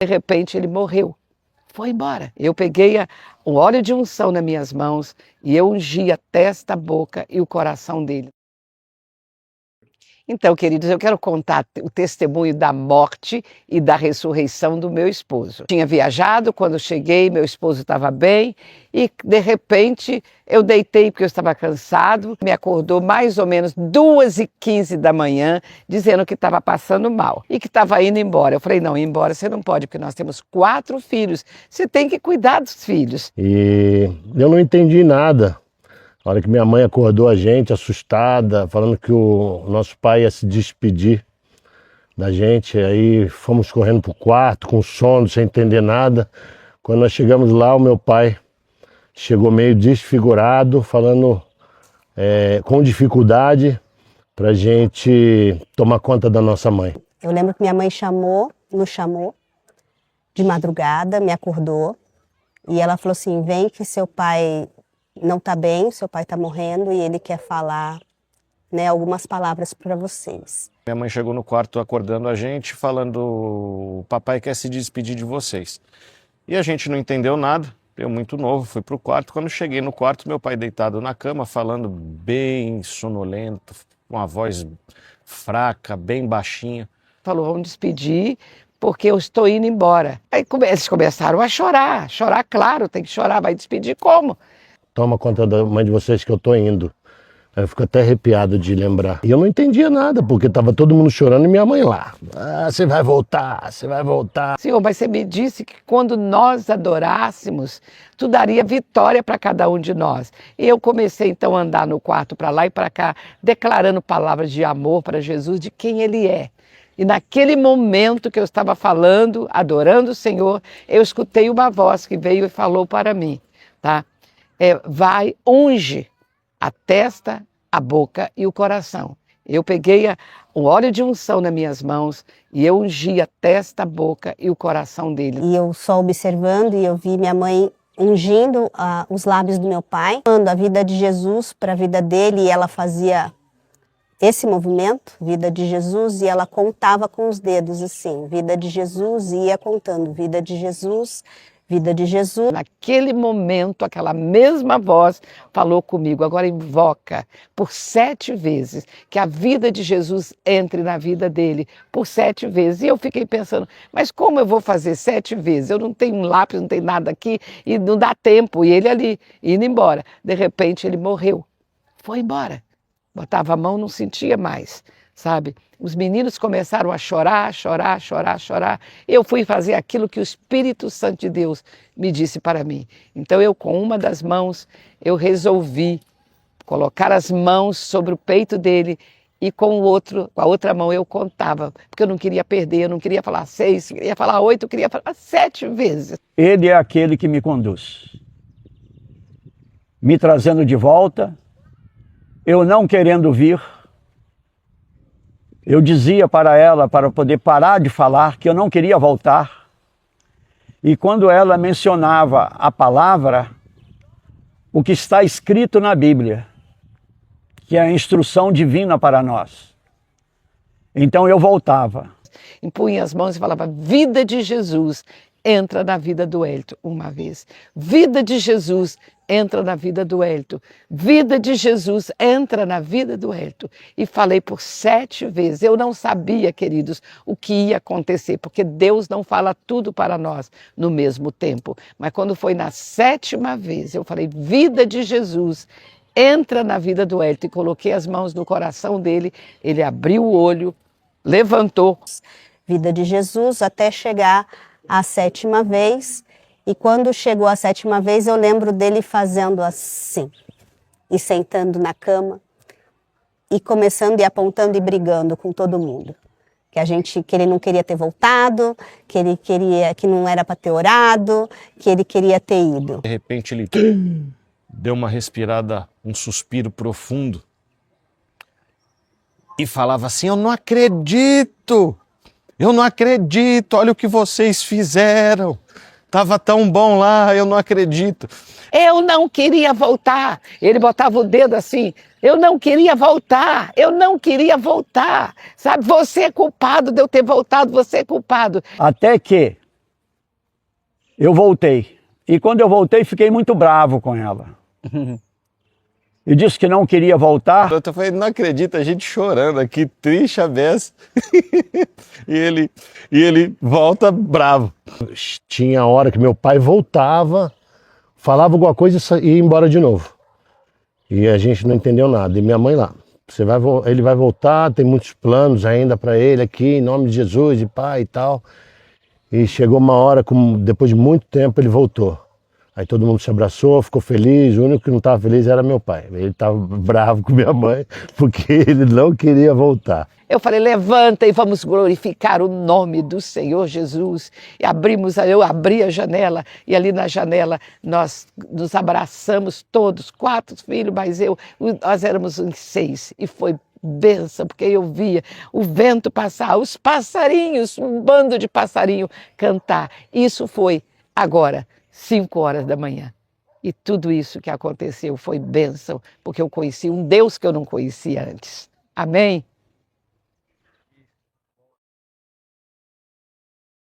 De repente ele morreu, foi embora. Eu peguei o óleo de unção nas minhas mãos e eu ungi a testa, a boca e o coração dele. Então, queridos, eu quero contar o testemunho da morte e da ressurreição do meu esposo. Tinha viajado, quando cheguei, meu esposo estava bem e, de repente, eu deitei porque eu estava cansado. Me acordou mais ou menos 2h15 da manhã, dizendo que estava passando mal e que estava indo embora. Eu falei, não, ir embora você não pode, porque nós temos 4 filhos. Você tem que cuidar dos filhos. E eu não entendi nada. A hora que minha mãe acordou a gente, assustada, falando que o nosso pai ia se despedir da gente, aí fomos correndo pro quarto, com sono, sem entender nada. Quando nós chegamos lá, o meu pai chegou meio desfigurado, falando com dificuldade pra gente tomar conta da nossa mãe. Eu lembro que minha mãe nos chamou de madrugada, me acordou, e ela falou assim, vem que seu pai não está bem, seu pai está morrendo e ele quer falar, né, algumas palavras para vocês. Minha mãe chegou no quarto acordando a gente, falando, o papai quer se despedir de vocês. E a gente não entendeu nada, eu muito novo, fui pro quarto. Quando cheguei no quarto, meu pai deitado na cama, falando bem sonolento, com a voz fraca, bem baixinha. Falou, vamos despedir, porque eu estou indo embora. Aí eles começaram a chorar, claro, tem que chorar, vai despedir como? Toma conta da mãe de vocês que eu tô indo. Eu fico até arrepiado de lembrar. E eu não entendia nada, porque tava todo mundo chorando e minha mãe lá. Ah, você vai voltar, você vai voltar. Senhor, mas você me disse que quando nós adorássemos, tu daria vitória para cada um de nós. E eu comecei então a andar no quarto para lá e para cá, declarando palavras de amor para Jesus, de quem Ele é. E naquele momento que eu estava falando, adorando o Senhor, eu escutei uma voz que veio e falou para mim, tá? Vai, unge a testa, a boca e o coração. Eu peguei o óleo de unção nas minhas mãos e eu ungi a testa, a boca e o coração dele. E eu só observando e eu vi minha mãe ungindo os lábios do meu pai, dando a vida de Jesus para a vida dele, e ela fazia esse movimento, vida de Jesus, e ela contava com os dedos assim, vida de Jesus, e ia contando, vida de Jesus, vida de Jesus. Naquele momento, aquela mesma voz falou comigo, agora invoca por 7 vezes, que a vida de Jesus entre na vida dele, por 7 vezes. E eu fiquei pensando, mas como eu vou fazer 7 vezes? Eu não tenho um lápis, não tenho nada aqui, e não dá tempo, e ele ali, indo embora. De repente ele morreu, foi embora. Botava a mão, não sentia mais, sabe? Os meninos começaram a chorar. Eu fui fazer aquilo que o Espírito Santo de Deus me disse para mim. Então eu, com uma das mãos, eu resolvi colocar as mãos sobre o peito dele e com a outra mão eu contava, porque eu não queria perder, eu não queria falar 6, eu queria falar 8, eu queria falar 7 vezes. Ele é aquele que me conduz, me trazendo de volta. Eu não querendo vir, eu dizia para ela, para poder parar de falar, que eu não queria voltar. E quando ela mencionava a palavra, o que está escrito na Bíblia, que é a instrução divina para nós, então eu voltava. Impunha as mãos e falava, vida de Jesus, entra na vida do Hélito, uma vez. Vida de Jesus, entra na vida do Hélito. Vida de Jesus, entra na vida do Hélito. E falei por 7 vezes. Eu não sabia, queridos, o que ia acontecer, porque Deus não fala tudo para nós no mesmo tempo. Mas quando foi na 7ª vez, eu falei, vida de Jesus, entra na vida do Hélito. E coloquei as mãos no coração dele, ele abriu o olho, levantou. Vida de Jesus até chegar a 7ª vez, e quando chegou a 7ª vez, eu lembro dele fazendo assim, e sentando na cama, e começando e apontando e brigando com todo mundo. Que ele não queria ter voltado, que não era para ter orado, que ele queria ter ido. De repente ele deu uma respirada, um suspiro profundo, e falava assim, eu não acredito, olha o que vocês fizeram. Tava tão bom lá, eu não acredito. Eu não queria voltar. Ele botava o dedo assim, eu não queria voltar. Sabe, você é culpado de eu ter voltado, você é culpado. Até que eu voltei. E quando eu voltei, fiquei muito bravo com ela. E disse que não queria voltar. Eu tô falando, não acredita, a gente chorando aqui, triste a beça. e ele volta bravo. Tinha hora que meu pai voltava, falava alguma coisa e ia embora de novo. E a gente não entendeu nada. E minha mãe lá, ele vai voltar, tem muitos planos ainda para ele aqui, em nome de Jesus, de pai e tal. E chegou uma hora, depois de muito tempo, ele voltou. Aí todo mundo se abraçou, ficou feliz. O único que não estava feliz era meu pai. Ele estava bravo com minha mãe, porque ele não queria voltar. Eu falei, levanta e vamos glorificar o nome do Senhor Jesus. E eu abri a janela, e ali na janela nós nos abraçamos todos, 4 filhos, mas nós éramos em 6. E foi bênção, porque eu via o vento passar, os passarinhos, um bando de passarinho cantar. Isso foi agora, 5 horas da manhã. E tudo isso que aconteceu foi bênção, porque eu conheci um Deus que eu não conhecia antes. Amém?